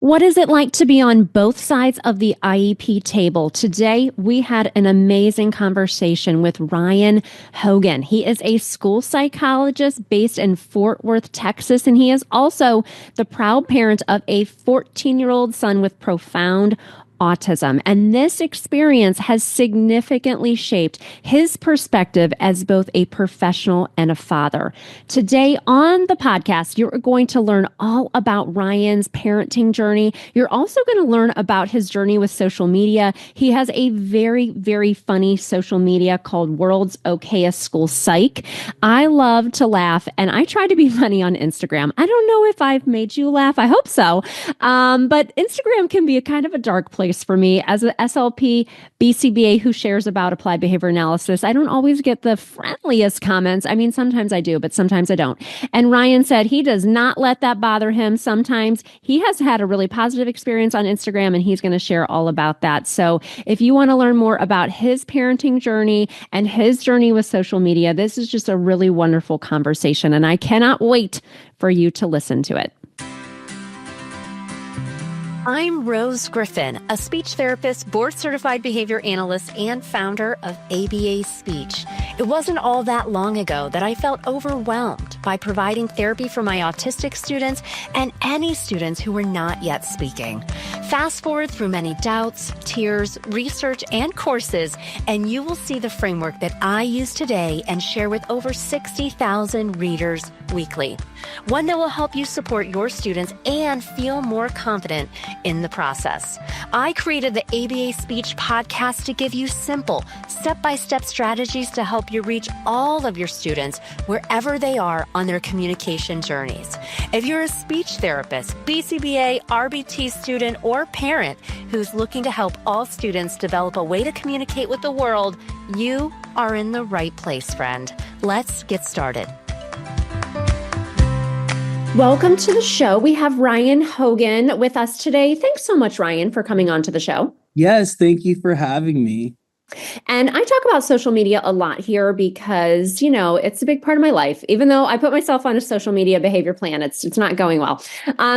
What is it like to be on both sides of the IEP table? Today, we had an amazing conversation with Ryan Hogan. He is a school psychologist based in Fort Worth, Texas, and he is also the proud parent of a 14-year-old son with profound autism. And this experience has significantly shaped his perspective as both a professional and a father. Today on the podcast, you're going to learn all about Ryan's parenting journey. You're also going to learn about his journey with social media. He has a very, very funny social media called World's Okayest School Psych. I love to laugh and I try to be funny on Instagram. I don't know if I've made you laugh. I hope so. But Instagram can be a kind of a dark place for me as an SLP BCBA who shares about applied behavior analysis. I don't always get the friendliest comments. I mean, sometimes I do, but sometimes I don't. And Ryan said he does not let that bother him. Sometimes he has had a really positive experience on Instagram and he's going to share all about that. So if you want to learn more about his parenting journey and his journey with social media, this is just a really wonderful conversation. And I cannot wait for you to listen to it. I'm Rose Griffin, a speech therapist, board-certified behavior analyst, and founder of ABA Speech. It wasn't all that long ago that I felt overwhelmed by providing therapy for my autistic students and any students who were not yet speaking. Fast forward through many doubts, tears, research, and courses, and you will see the framework that I use today and share with over 60,000 readers weekly. One that will help you support your students and feel more confident in the process. I created the ABA Speech podcast to give you simple, step-by-step strategies to help you reach all of your students wherever they are on their communication journeys. If you're a speech therapist, BCBA, RBT student, or parent who's looking to help all students develop a way to communicate with the world, you are in the right place, friend. Let's get started. Welcome to the show. We have Ryan Hogan with us today. Thanks so much, Ryan, for coming on to the show. Yes, thank you for having me. And I talk about social media a lot here because, it's a big part of my life. Even though I put myself on a social media behavior plan, it's not going well.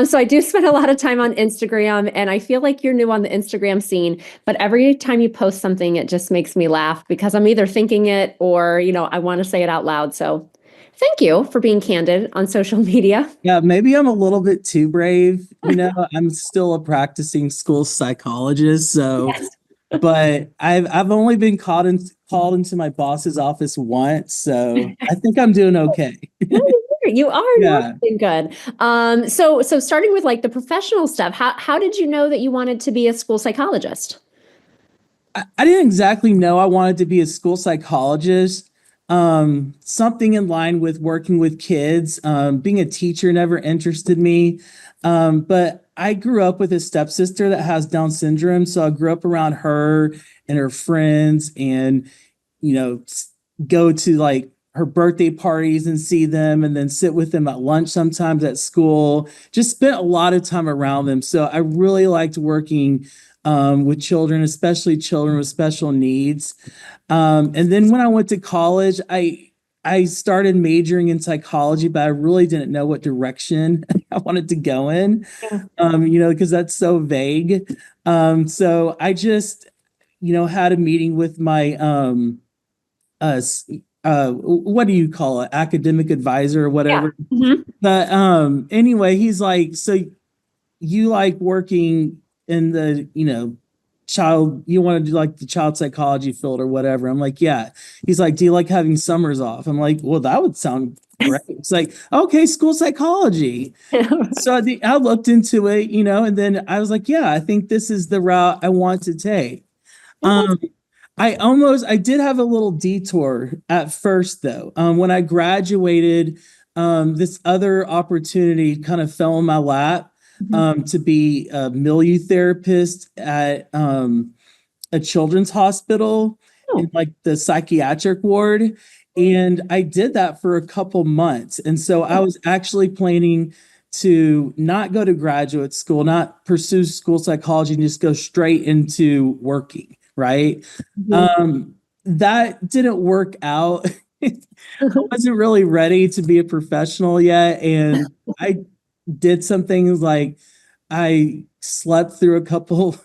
So I do spend a lot of time on Instagram, and I feel like you're new on the Instagram scene. But every time you post something, it just makes me laugh because I'm either thinking it or, I want to say it out loud. So thank you for being candid on social media. Yeah, maybe I'm a little bit too brave. I'm still a practicing school psychologist, so Yes. but I've only been called into my boss's office once, so I think I'm doing okay. You are Yeah. doing good. So starting with like the professional stuff, how did you know that you wanted to be a school psychologist? I didn't exactly know I wanted to be a school psychologist. Something in line with working with kids. Being a teacher never interested me. But I grew up with a stepsister that has Down syndrome. So I grew up around her and her friends and, go to like her birthday parties and see them and then sit with them at lunch sometimes at school. Just spent a lot of time around them. So I really liked working with children, especially children with special needs. And then when I went to college, I started majoring in psychology, but I really didn't know what direction I wanted to go in, because that's so vague. So I just, had a meeting with my, what do you call it? Academic advisor or whatever. Yeah. Mm-hmm. But anyway, he's like, so you like working in the, you want to do like the child psychology field or whatever. I'm like, yeah. He's like, do you like having summers off? I'm like, well, that would sound great. It's like, okay, school psychology. So I looked into it, and then I was like, yeah, I think this is the route I want to take. I did have a little detour at first though. When I graduated, this other opportunity kind of fell in my lap. To be a milieu therapist at a children's hospital in like the psychiatric ward. And I did that for a couple months. And so I was actually planning to not go to graduate school, not pursue school psychology, and just go straight into working, right? That didn't work out. I wasn't really ready to be a professional yet. And I did some things like I slept through a couple,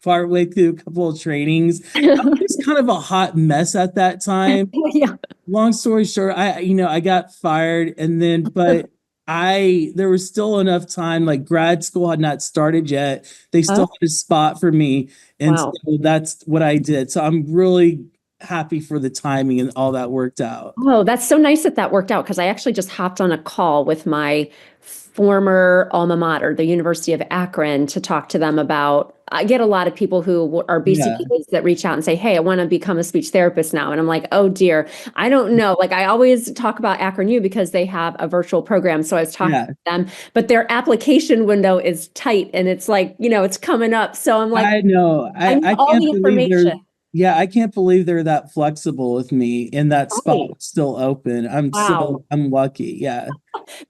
partway through a couple of trainings. I was just kind of a hot mess at that time. Yeah. Long story short, I got fired, and then, but there was still enough time, like grad school had not started yet. They Oh, still had a spot for me. And so wow. that's what I did. So I'm really happy for the timing and all that worked out. Oh, that's so nice that that worked out because I actually just hopped on a call with my former alma mater, the University of Akron, to talk to them about. I get a lot of people who are Yeah. BCBAs that reach out and say, "Hey, I want to become a speech therapist now." And I'm like, "Oh dear, I don't know." Like I always talk about Akron U because they have a virtual program. So I was talking Yeah. to them, but their application window is tight and it's like, it's coming up. So I'm like, I know. I I, need I all can't the believe information. I can't believe they're that flexible with me and that spot Right. is still open. Wow. I'm lucky. Yeah.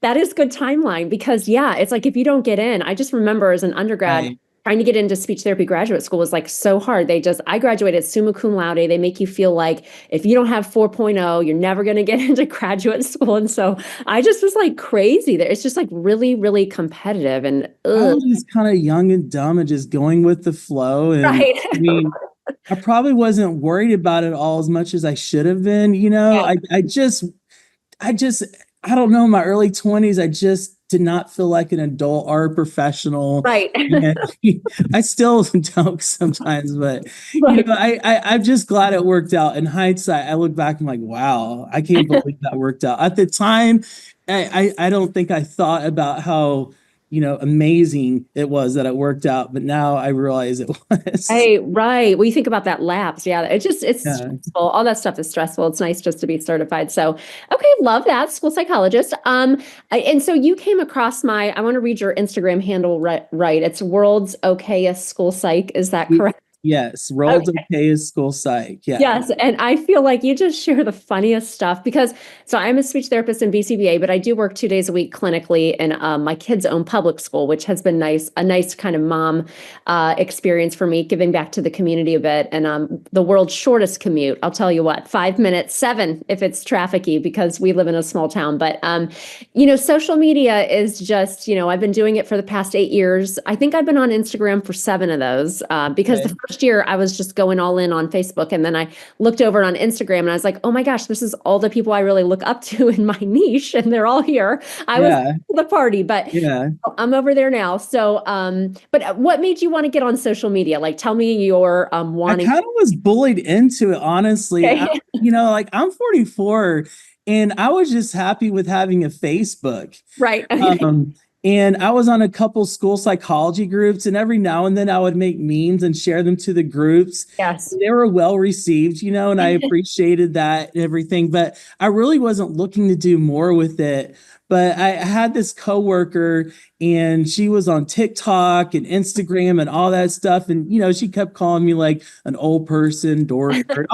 That is good timeline because yeah, it's like if you don't get in, I just remember as an undergrad Right. trying to get into speech therapy graduate school was like so hard. I graduated summa cum laude. They make you feel like if you don't have 4.0, you're never going to get into graduate school. And so I just was like crazy there. It's just like really, really competitive and I ugh. was just kind of young and dumb and just going with the flow. And Right. I mean, I probably wasn't worried about it all as much as I should have been. Yeah. I just, I don't know, in my early 20s, I just did not feel like an adult or a professional. Right. And I still don't sometimes, but Right. I'm just glad it worked out. In hindsight, I look back and I'm like, wow, I can't believe that worked out. At the time, I don't think I thought about how, amazing it was that it worked out, but now I realize it was. Right, right. Well, you think about that lapse. Yeah, it's Yeah. stressful. All that stuff is stressful. It's nice just to be certified. So, okay, love that. School psychologist. And so you came across I want to read your Instagram handle right. It's world's okayest school psych. Is that correct? Yes, rolled okay is school psych. Yeah. Yes, and I feel like you just share the funniest stuff because I'm a speech therapist in BCBA, but I do work 2 days a week clinically in my kids' own public school, which has been a nice kind of mom experience for me, giving back to the community a bit. And the world's shortest commute, I'll tell you what, 5 minutes, 7 if it's trafficy because we live in a small town. But social media is just I've been doing it for the past 8 years. I think I've been on Instagram for 7 of those because the Okay. first year I was just going all in on Facebook, and then I looked over on Instagram and I was like, oh my gosh, this is all the people I really look up to in my niche, and they're all here. I was Yeah. the party, but Yeah. I'm over there now. So, but what made you want to get on social media? Like, tell me your I wanting. kind of was bullied into it, honestly. Okay. Like I'm 44 and I was just happy with having a Facebook. Right. Okay. Um, and I was on a couple school psychology groups, and every now and then I would make memes and share them to the groups. Yes. They were well received, and I appreciated that and everything, but I really wasn't looking to do more with it. But I had this coworker and she was on TikTok and Instagram and all that stuff. And, she kept calling me like an old person, dork, or,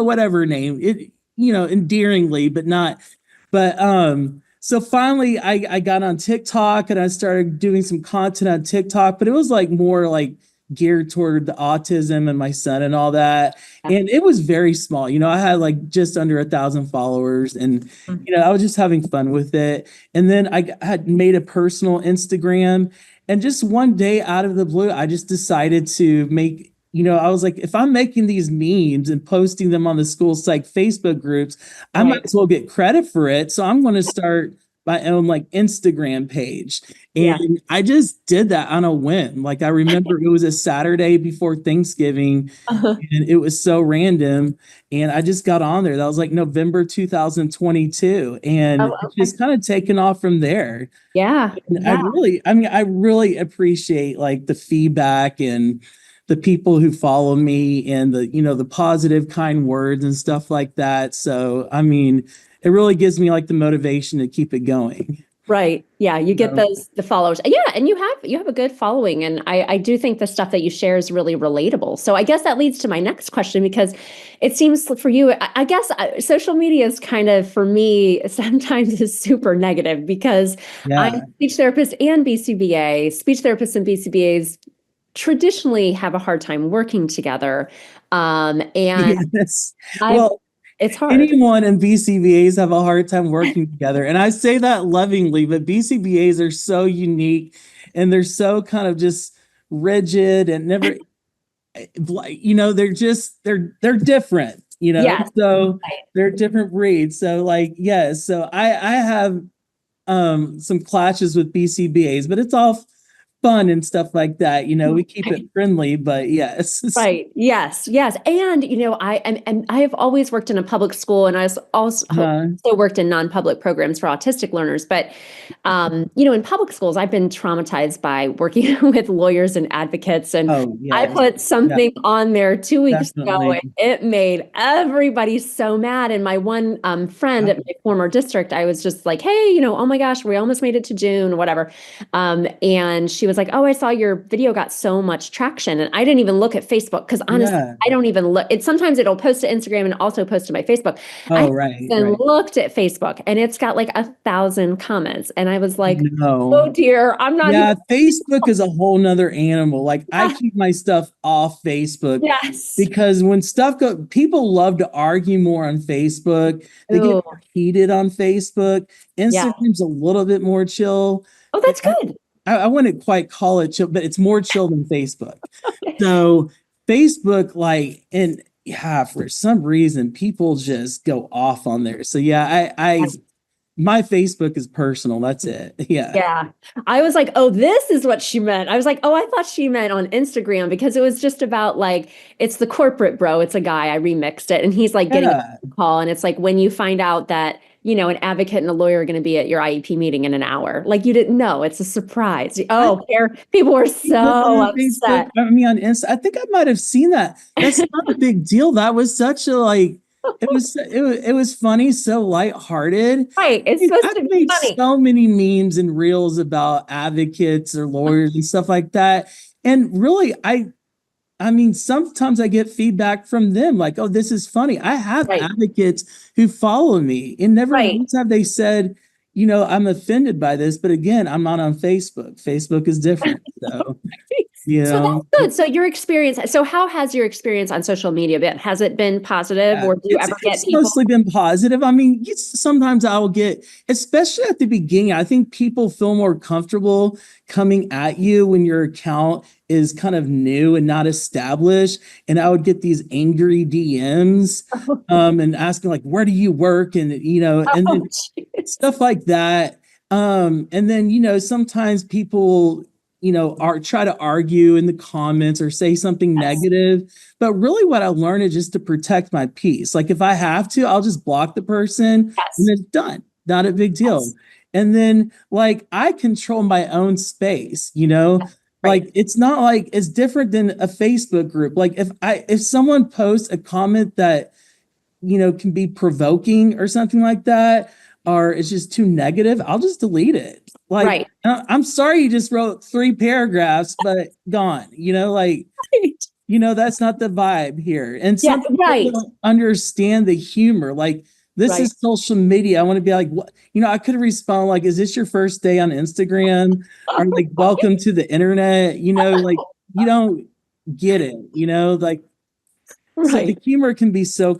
whatever name it, endearingly, but not. But so finally I got on TikTok and I started doing some content on TikTok, but it was like more like geared toward the autism and my son and all that. And it was very small. I had like just under 1,000 followers, and I was just having fun with it. And then I had made a personal Instagram, and just one day out of the blue, I just decided to make I was like, if I'm making these memes and posting them on the school psych Facebook groups, I might Right. as well get credit for it. So I'm going to start my own like Instagram page. Yeah. And I just did that on a whim. Like I remember it was a Saturday before Thanksgiving, Uh-huh. and it was so random. And I just got on there. That was like November 2022. And Oh, it's okay. just kind of taken off from there. Yeah. And Yeah. I really appreciate like the feedback and the people who follow me and the positive, kind words and stuff like that. So, it really gives me like the motivation to keep it going. Right. Yeah. You get So, the followers. Yeah. And you have a good following. And I do think the stuff that you share is really relatable. So I guess that leads to my next question, because it seems for you, I guess social media is kind of, for me, sometimes is super negative because I'm yeah. a speech therapist and BCBA. Speech therapists and BCBAs traditionally have a hard time working together. And Yes. I've, Well, it's hard. anyone in BCBAs have a hard time working together. And I say that lovingly, but BCBAs are so unique and they're so kind of just rigid and never, they're different, Yes. so they're different breeds. So like, yes, so I have some clashes with BCBAs, but it's all fun and stuff like that. We keep it friendly, but yes. Right. Yes. Yes. And and I have always worked in a public school, and Uh, also worked in non-public programs for autistic learners. But in public schools, I've been traumatized by working with lawyers and advocates. And oh I yes, put yeah, something on there 2 weeks ago, definitely. and it made everybody so mad. And my one friend at my former district, I was just like, "Hey, oh my gosh, we almost made it to June, whatever." And she was like, "Oh, I saw your video got so much traction." And I didn't even look at Facebook, because honestly, Yeah. I don't even look. Sometimes it'll post to Instagram and also post to my Facebook. I Oh, haven't right, even right. looked at Facebook, and it's got like 1,000 comments. And I was like, No. "Oh dear, I'm not even." Yeah, Facebook is a whole nother animal. Like I keep my stuff off Facebook Yes. because when people love to argue more on Facebook. They get Oh, more heated on Facebook. yeah. Instagram's a little bit more chill. Oh, that's good. I wouldn't quite call it chill, but it's more chill than Facebook. So Facebook, like, and yeah, for some reason, people just go off on there. So yeah, my Facebook is personal. That's it. Yeah. Yeah. I was like, "Oh, this is what she meant." I was like, "Oh, I thought she meant on Instagram," because it was just about like, it's the corporate bro. It's a guy. I remixed it, and he's like getting Yeah. a call. And it's like, when you find out that, an advocate and a lawyer are going to be at your IEP meeting in an hour, like you didn't know. It's a surprise. I Oh, people were Facebook so on Facebook. upset. I mean, on Insta. I think I might have seen that. That's not a big deal. That was such a like. It was funny, so lighthearted. Right. It's supposed I've to be made funny. so many memes and reels about advocates or lawyers and stuff like that. And really, I mean, sometimes I get feedback from them like, "Oh, this is funny." I have Right. advocates who follow me, and never Right. once have they said, "I'm offended by this." But again, I'm not on Facebook. Facebook is different. So, you So that's know, good. So how has your experience on social media been? Has it been positive, yeah, or do you it's ever get it's people? mostly been positive. I mean, sometimes I'll get, especially at the beginning, I think people feel more comfortable coming at you when your account is kind of new and not established. And I would get these angry DMs, and asking like, "Where do you work?" And and Oh, then geez. stuff like that. And then sometimes people are try to argue in the comments or say something Yes. negative, but really what I learned is just to protect my peace. Like if I have to, I'll just block the person and Yes. it's done, not a big deal. Yes. And then like I control my own space, Right. like it's not like it's different than a Facebook group. Like if someone posts a comment that can be provoking or something like that, or it's just too negative, I'll just delete it. Like, Right. I'm sorry you just wrote 3 paragraphs, but gone, like, Right. that's not the vibe here. And Yeah. some people Right. don't understand the humor. Like, this Right. is social media. I want to be like, what? I could respond like, "Is this your first day on Instagram?" Or like, "Welcome to the internet." Like, you don't get it, like, so the Right. humor can be so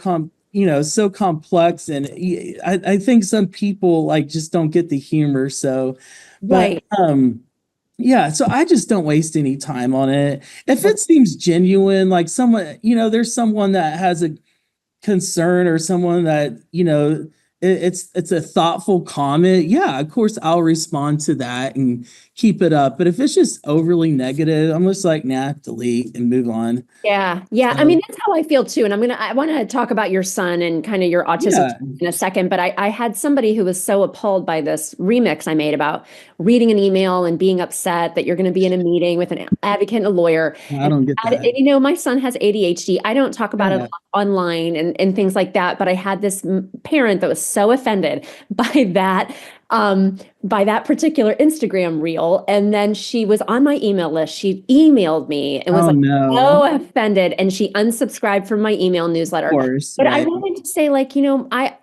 complex, and I think some people like just don't get the humor. So, but Right. yeah, so I just don't waste any time on it. If it seems genuine, like someone, there's someone that has a concern or someone that it's a thoughtful comment, yeah, of course I'll respond to that and keep it up. But if it's just overly negative, I'm just like, nah, delete and move on. Yeah. Yeah. I So mean, that's how I feel too. And I want to talk about your son and kind of your autism yeah. in a second. But I had somebody who was so appalled by this remix I made about reading an email and being upset that you're going to be in a meeting with an advocate and a lawyer. I don't get that. My son has ADHD. I don't talk about it Yeah. online and things like that. But I had this parent that was so offended by that particular Instagram reel. And then she was on my email list. She emailed me and was Oh like no. so offended, and she unsubscribed from my email Of newsletter. course, But I right. wanted to say, like, I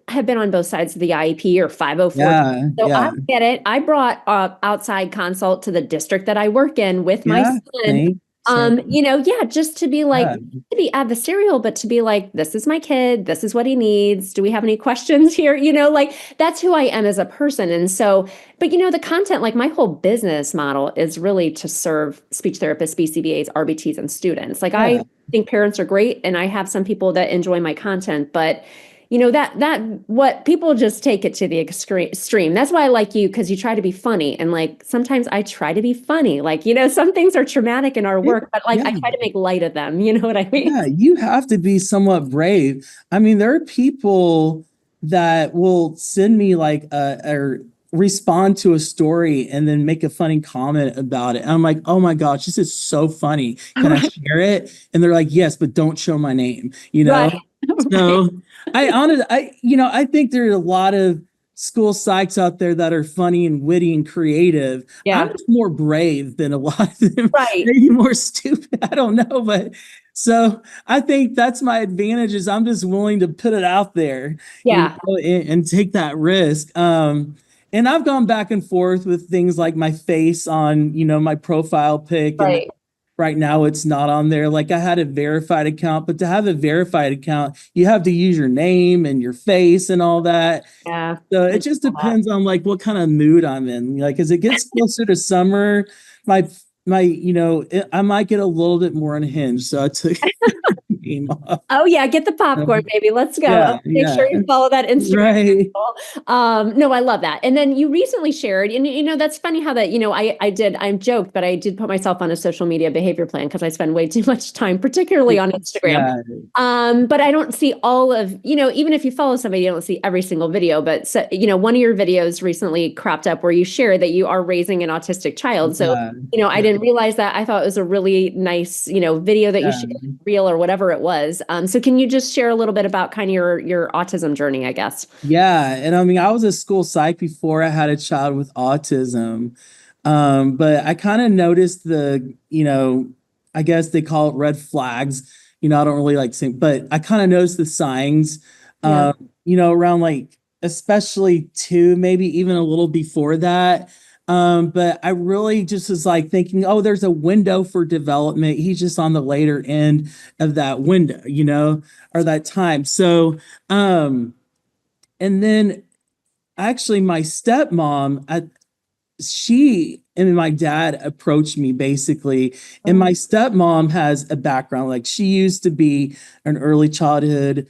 have been on both sides of the IEP or 504. Yeah, So I yeah, get it. I brought outside consult to the district that I work in with my yeah. son, Thanks. Same. Yeah, just to be like, Yeah. to be adversarial, but to be like, this is my kid, this is what he needs. Do we have any questions here? Like that's who I am as a person. And so, but the content, like my whole business model is really to serve speech therapists, BCBAs, RBTs, and students. Like I Yeah. think parents are great, and I have some people that enjoy my content, but that what people just take it to the extreme. That's why I like you, because you try to be funny, and like sometimes I try to be funny. Like some things are traumatic in our work, but like I Yeah. try to make light of them. You know what I mean? Yeah, you have to be somewhat brave. I mean, there are people that will send me like or respond to a story and then make a funny comment about it. And I'm like, oh my gosh, this is so funny. Can I Right, share it? And they're like, yes, but don't show my name, right, right. So I think there are a lot of school psychs out there that are funny and witty and creative. I'm Yeah, just more brave than a lot of them, right. maybe more stupid. I don't know, but so I think that's my advantage is I'm just willing to put it out there, Yeah, and take that risk. And I've gone back and forth with things like my face on, my profile pic, and right. right now it's not on there. Like I had a verified account, but to have a verified account, you have to use your name and your face and all that. Yeah. So I it do just all that. depends on like what kind of mood I'm in. Like as it gets closer to summer, my I might get a little bit more unhinged. So I took game off. Oh yeah, get the popcorn, So, baby. Let's go. yeah, Make yeah. sure you follow that Instagram Right. handle. No, I love that. And then you recently shared, and that's funny how that, I'm joked, but I did put myself on a social media behavior plan because I spend way too much time, particularly on Instagram. Yeah. But I don't see all of, even if you follow somebody, you don't see every single video. But so, one of your videos recently cropped up where you shared that you are raising an autistic child. So, Yeah. I Yeah. didn't realize that. I thought it was a really nice, video that you Yeah. shared, reel or whatever it was. So can you just share a little bit about kind of your autism journey, I guess? Yeah, and I mean, I was a school psych before I had a child with autism. But I kind of noticed I guess they call it red flags. I don't really like saying, but I kind of noticed the signs, Yeah. around like, especially two, maybe even a little before that. But I really just was like thinking, oh, there's a window for development. He's just on the later end of that window, or that time. So, and then actually my stepmom, she and my dad approached me basically, and Oh, my stepmom has a background, like she used to be an early childhood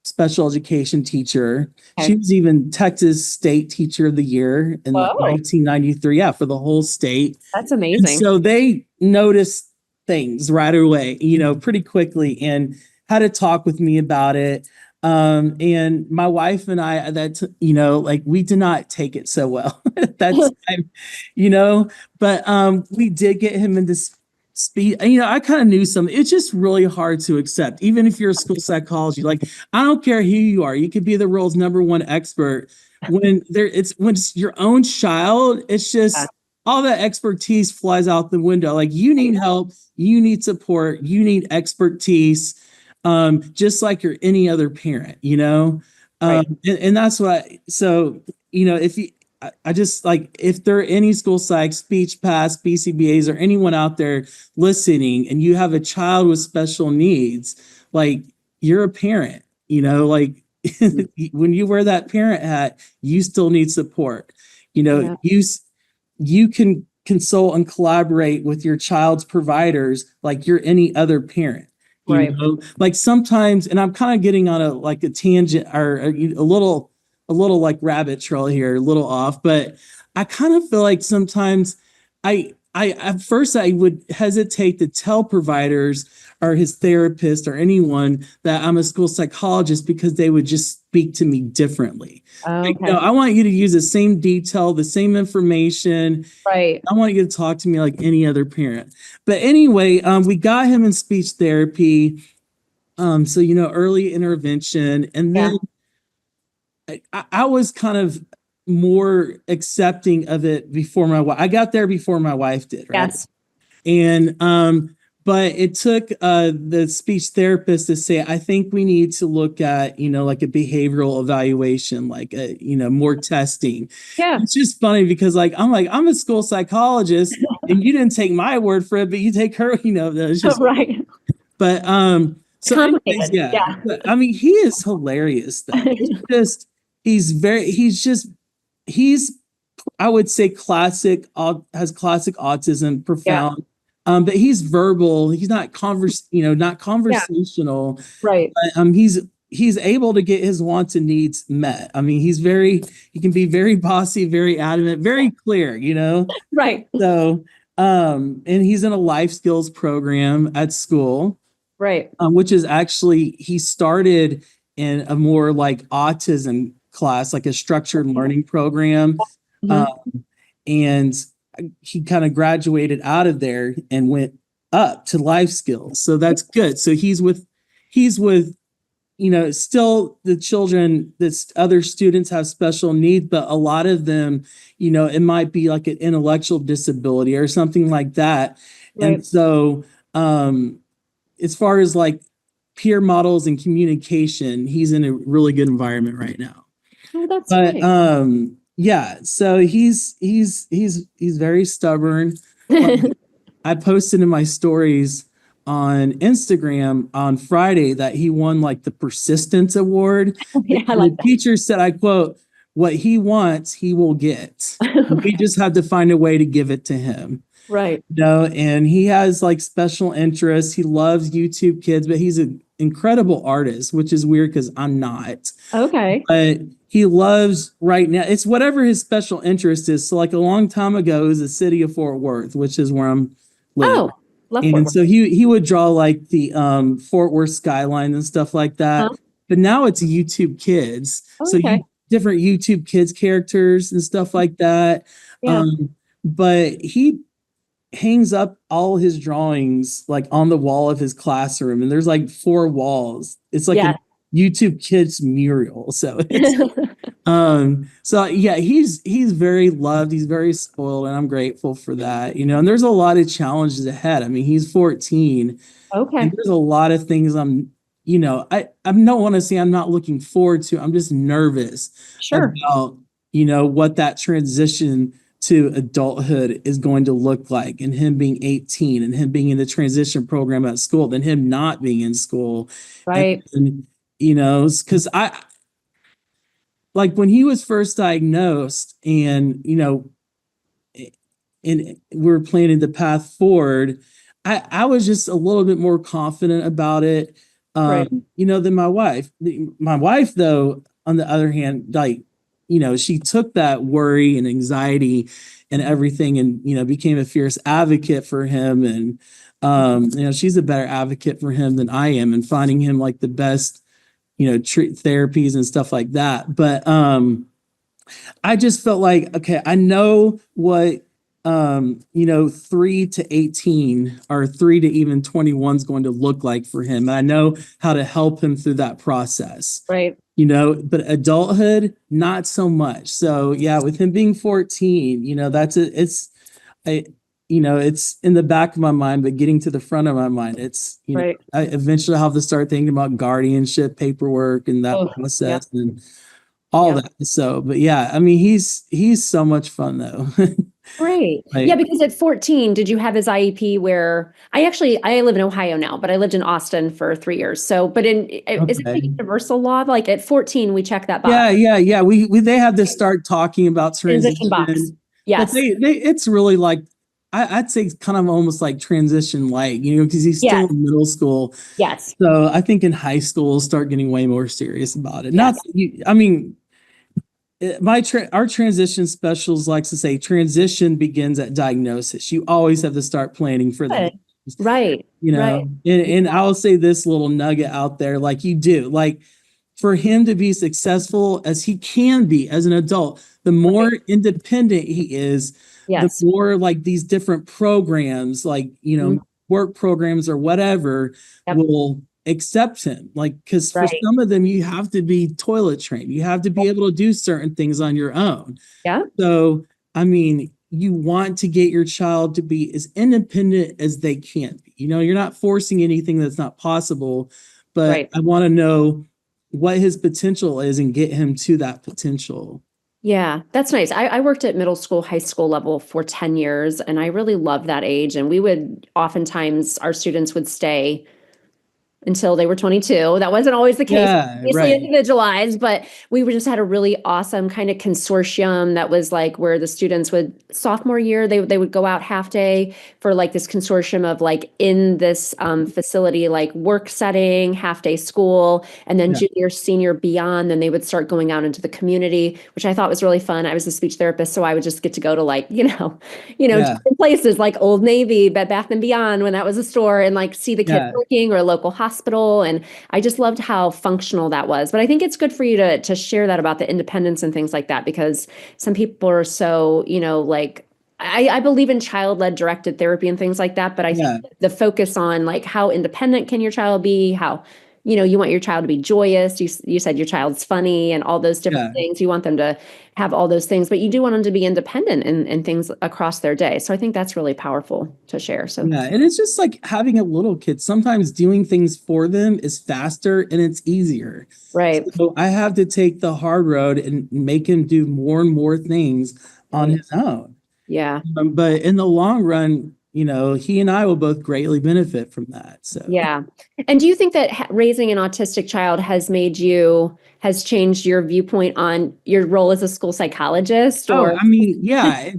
special education teacher. She okay. was even Texas State Teacher of the Year in like Whoa, 1993, yeah, for the whole state. that's And amazing. so they noticed things right away, pretty quickly, and had to talk with me about it. And my wife and I, like we did not take it so well at that time, you know, but we did get him into speed. I kind of knew some. It's just really hard to accept, even if you're a school psychology. Like, I don't care who you are, you could be the world's number one expert. When it's your own child, it's Yeah, just all that expertise flies out the window. Like you I need know. help, you need support, you need expertise, just like you're any other parent, Right. and that's why. So, if you, I just like if there are any school psych, speech paths, BCBAs, or anyone out there listening, and you have a child with special needs, like you're a parent, like when you wear that parent hat, you still need support. You know, Yeah. you you can consult and collaborate with your child's providers like you're any other parent. Right. Like sometimes, and I'm kind of getting on a tangent or a little like rabbit trail here, a little off, but I kind of feel like sometimes I at first I would hesitate to tell providers or his therapist or anyone that I'm a school psychologist because they would just speak to me differently. Like, no, Okay. I want you to use the same detail, the same information. Right. I want you to talk to me like any other parent. But anyway, we got him in speech therapy. So early intervention, and Yeah. then I was kind of more accepting of it before my wife. I got there before my wife did, right? Yes. And but it took the speech therapist to say, I think we need to look at, like a behavioral evaluation, like more testing. Yeah. It's just funny because I'm a school psychologist. and you didn't take my word for it, but you take her, it's just, Right. but, It's so anyways, complicated. yeah, Yeah. but I mean, he is hilarious though. It's just, he's, I would say has classic autism, Yeah. profound. But he's verbal. He's not Yeah. conversational. Right. But, he's able to get his wants and needs met. I mean, he can be very bossy, very adamant, very clear. Right. So, and he's in a life skills program at school, Right. which is actually, he started in a more like autism class, like a structured learning program. Mhm. Um, and he kind of graduated out of there and went up to life skills. So that's good. So he's with, still the children, that other students have special needs, but a lot of them, it might be like an intellectual disability or something like that. And Right. so, as far as like peer models and communication, he's in a really good environment right now. Oh, that's But great. yeah, so he's very stubborn. Like, I posted in my stories on Instagram on Friday that he won like the persistence award. Yeah, I The like teacher said, I quote, "What he wants, he will get. that. We Okay. just have to find a way to give it to him." Right. And he has like special interests. He loves YouTube Kids, but he's an incredible artist, which is weird because I'm not. Okay. But he loves right now. It's whatever his special interest is. So like a long time ago, it was the city of Fort Worth, which is where I'm live. Oh, love Fort And Worth. so he would draw like the Fort Worth skyline and stuff like that. Huh? But now it's YouTube Kids. So Okay. different YouTube Kids characters and stuff like that. Yeah. But he hangs up all his drawings like on the wall of his classroom, and there's like 4 walls. It's like a Yeah. YouTube Kids mural. So it's so yeah, he's very loved, he's very spoiled, and I'm grateful for that. And there's a lot of challenges ahead. I mean, he's 14, and Okay. there's a lot of things I don't want to say I'm not looking forward to. I'm just nervous Sure. about, what that transition to adulthood is going to look like, and him being 18 and him being in the transition program at school, then him not being in school. Right. And because I like when he was first diagnosed, and we're planning the path forward, I was just a little bit more confident about it, Right. than my wife. My wife, though, on the other hand, like, she took that worry and anxiety and everything, and, became a fierce advocate for him. And, she's a better advocate for him than I am, and finding him like the best, treat therapies and stuff like that. But, I just felt like, okay, I know what 3 to 18 or 3 to even 21 is going to look like for him. And I know how to help him through that process. Right. But adulthood, not so much. So yeah, with him being 14, I, it's in the back of my mind, but getting to the front of my mind, it's, Right. I eventually have to start thinking about guardianship paperwork and that Oh, yeah. process and all Yeah. that. So, but yeah, I mean, he's so much fun though. Great. Yeah, Like, because at 14, did you have his IEP where I live in Ohio now, but I lived in Austin for 3 years. So, but is it the okay. universal law? Like at 14, we check that box. Yeah. We they have to start talking about Transition box. transition, but Yes. it's really like, I'd say it's kind of almost like transition light, because he's still Yes. in middle school. Yes. So I think in high school we'll start getting way more serious about it. Not Yes. that I mean, our transition specials likes to say transition begins at diagnosis. You always have to start planning for that. Good. Right. Right. And I'll say this little nugget out there, like you do, like for him to be successful as he can be as an adult, the more Right. independent he is, the Yes. more like these different programs, like, Mhm. work programs or whatever, Yep. will accept him. Like, because for Right. some of them, you have to be toilet trained, you have to be able to do certain things on your own. Yeah. So, I mean, you want to get your child to be as independent as they can be. You're not forcing anything that's not possible, but Right. I want to know what his potential is and get him to that potential. Yeah, that's nice. I worked at middle school, high school level for 10 years, and I really loved that age. And we would oftentimes, our students would stay until they were 22. That wasn't always the case, Yeah, obviously right. individualized, but we were just had a really awesome kind of consortium that was like where the students would sophomore year they would go out half day for like this consortium of like in this facility like work setting, half day school, and then Yeah, junior, senior, beyond. Then they would start going out into the community, which I thought was really fun. I was a speech therapist, so I would just get to go to like yeah, different places like Old Navy, Bed Bath and Beyond when that was a store, and like see the kids yeah, working or a local hospital. And I just loved how functional that was. But I think it's good for you to share that about the independence and things like that, because some people are so, like I believe in child-led directed therapy and things like that, but I think yeah, the focus on like how independent can your child be, how you want your child to be joyous. You said your child's funny and all those different yeah. things. You want them to have all those things, but you do want them to be independent in things across their day. So I think that's really powerful to share. So, Yeah, and it's just like having a little kid. Sometimes doing things for them is faster and it's easier. right, So I have to take the hard road and make him do more and more things on right. his own. Yeah. But in the long run, he and I will both greatly benefit from that. So, Yeah. And do you think that raising an autistic child has changed your viewpoint on your role as a school psychologist oh, or? I mean, yeah,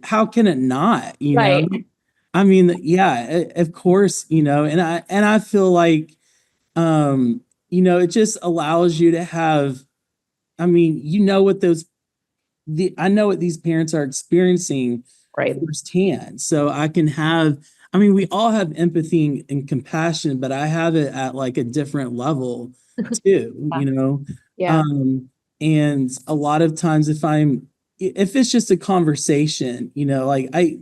how can it not, Right. I mean, yeah, of course, and I feel like, it just allows you to have, I mean, I know what these parents are experiencing Right. firsthand. So I mean, we all have empathy and compassion, but I have it at like a different level too, Yeah. you know? Yeah. Um, and a lot of times if it's just a conversation, like I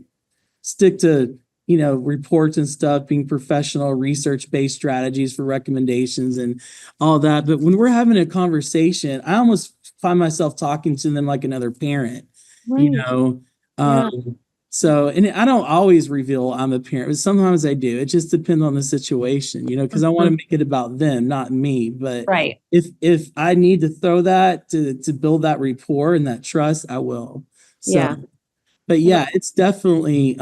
stick to, reports and stuff, being professional, research-based strategies for recommendations and all that. But when we're having a conversation, I almost find myself talking to them like another parent, you Right. know. Yeah. So, and I don't always reveal I'm a parent, but sometimes I do. It just depends on the situation, because I want to Mhm. make it about them, not me. But Right. if I need to throw that to build that rapport and that trust, I will. So, Yeah. but Well, yeah, it's definitely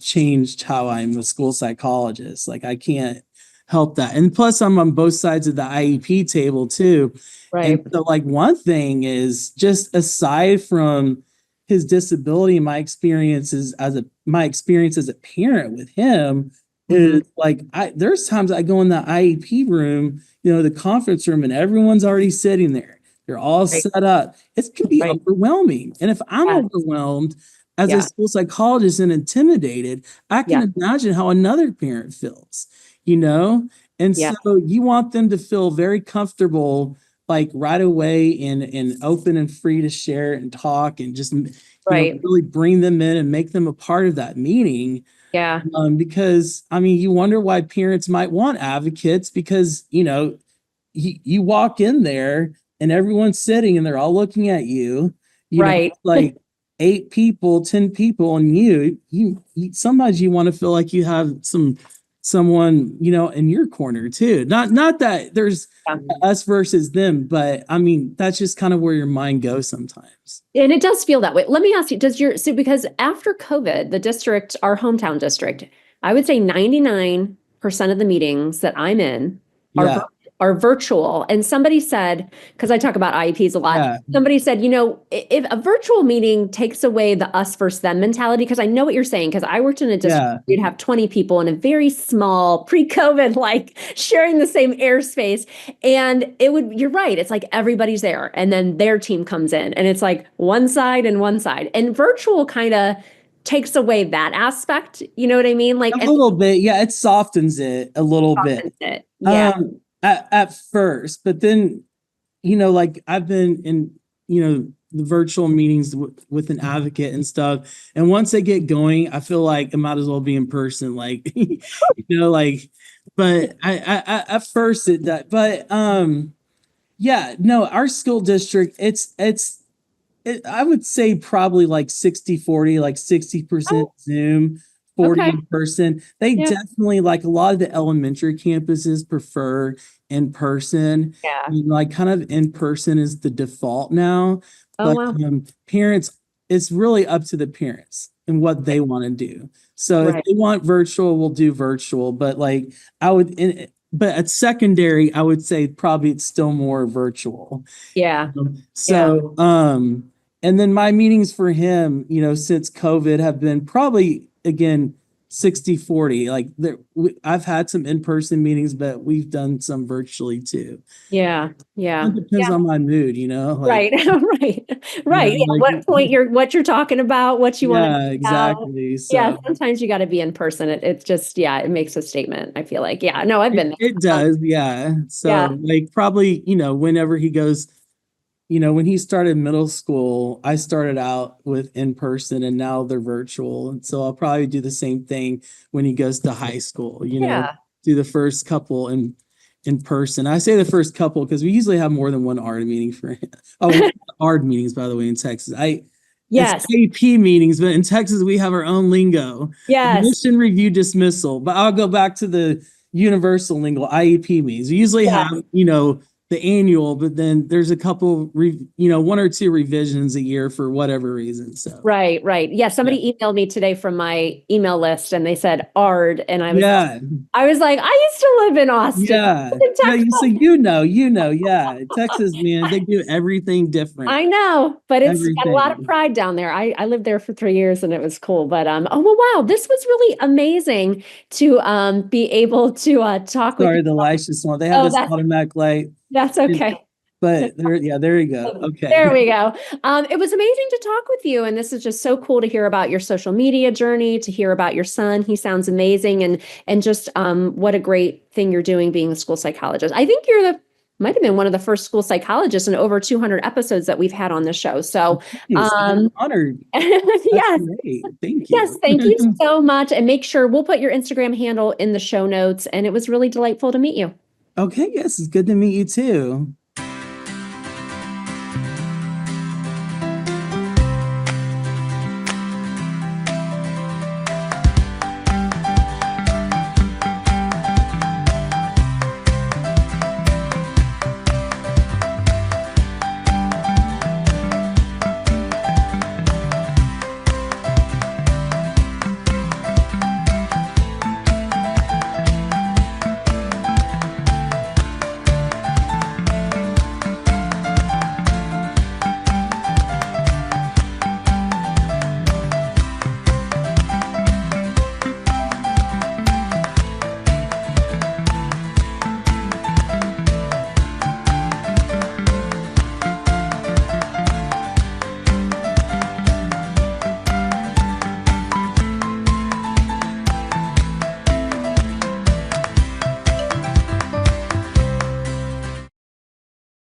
changed how I'm a school psychologist. Like I can't help that. And plus I'm on both sides of the IEP table too. And right. so like one thing is just aside from his disability, my experience as a parent with him Hmm. is like there's times I go in the IEP room, the conference room, and everyone's already sitting there. They're all Right. set up. It can be Right. overwhelming. And if I'm Yes. overwhelmed as a Yeah. school psychologist and intimidated, I Yeah. can imagine how another parent feels, you know? And Yeah. so you want them to feel very comfortable, like right away and open and free to share and talk and just, Right. really bring them in and make them a part of that meeting. Yeah. Because I mean, you wonder why parents might want advocates because, you walk in there and everyone's sitting and they're all looking at you, Right. like 8 people, 10 people, and sometimes you want to feel like you have someone, in your corner too. Not that there's Yeah. us versus them, but I mean, that's just kind of where your mind goes sometimes. And it does feel that way. Let me ask you, because after COVID, the district, our hometown district, I would say 99% of the meetings that I'm in are Yeah. are virtual. And somebody said, because I talk about IEPs a lot, Yeah. somebody said, if a virtual meeting takes away the us versus them mentality, because I know what you're saying, because I worked in a district, Yeah. you'd have 20 people in a very small pre-COVID, like sharing the same airspace. And you're right. It's like everybody's there. And then their team comes in and it's like one side and one side. And virtual kind of takes away that aspect. You know what I mean? Like, A and little bit. Yeah. It softens it a little bit. softens it. Yeah. At first, but then, like I've been in, the virtual meetings with an advocate and stuff. And once they get going, I feel like it might as well be in person. Like, like, but at first it that, but, yeah, no, our school district, I would say probably like 60-40, like 60% Oh, Zoom, 40 okay. in person. They Yeah. definitely, like a lot of the elementary campuses prefer in person. Yeah. Like kind of in person is the default now. Oh, But wow. parents, it's really up to the parents and what they want to do. So if Right. they want virtual, we'll do virtual. But like I would, but at secondary, I would say probably it's still more virtual. Yeah. Yeah. So, and then my meetings for him, since COVID have been probably again 60-40. Like I've had some in-person meetings, but we've done some virtually too. Yeah. Yeah. It depends Yeah. on my mood, like, Right. Right. Right. Yeah. like, What you're talking about, what you want to yeah, about. exactly. Yeah. So Sometimes you got to be in person. It's just, yeah, it makes a statement. I feel like, yeah, no, I've been it there. does, yeah. Yeah. So like probably, whenever he goes, when he started middle school, I started out with in person and now they're virtual. And so I'll probably do the same thing when he goes to high school, Yeah. do the first couple in person. I say the first couple because we usually have more than one ARD meeting for him. Oh, ARD meetings, by the way, in Texas. It's Yes. IEP meetings, but in Texas we have our own lingo. Yes. Admission review dismissal. But I'll go back to the universal lingo, IEP meetings. We usually Yes. have, the annual, but then there's a couple, one or two revisions a year for whatever reason. So Right. Right. Yeah. yeah, Somebody emailed me today from my email list and they said ARD. And yeah, I was like, I used to live in Austin. yeah, In yeah. Texas. So yeah. Texas, man, they do everything different. I know, but it's got a lot of Everything. pride down there. I lived there for 3 years and it was cool. But oh well, wow, this was really amazing to be able to talk with you. Sorry, the license one. They have Oh, this automatic light, that's okay. but there you go. Okay. There we go. It was amazing to talk with you, and this is just so cool to hear about your social media journey, to hear about your son. He sounds amazing, and just what a great thing you're doing being a school psychologist. I think you're the might have been one of the first school psychologists in over 200 episodes that we've had on the show. So, Thanks. I'm honored. That's yes, great. Thank yes, you. thank you so much, and make sure we'll put your Instagram handle in the show notes. And it was really delightful to meet you. Okay, yes, it's good to meet you too.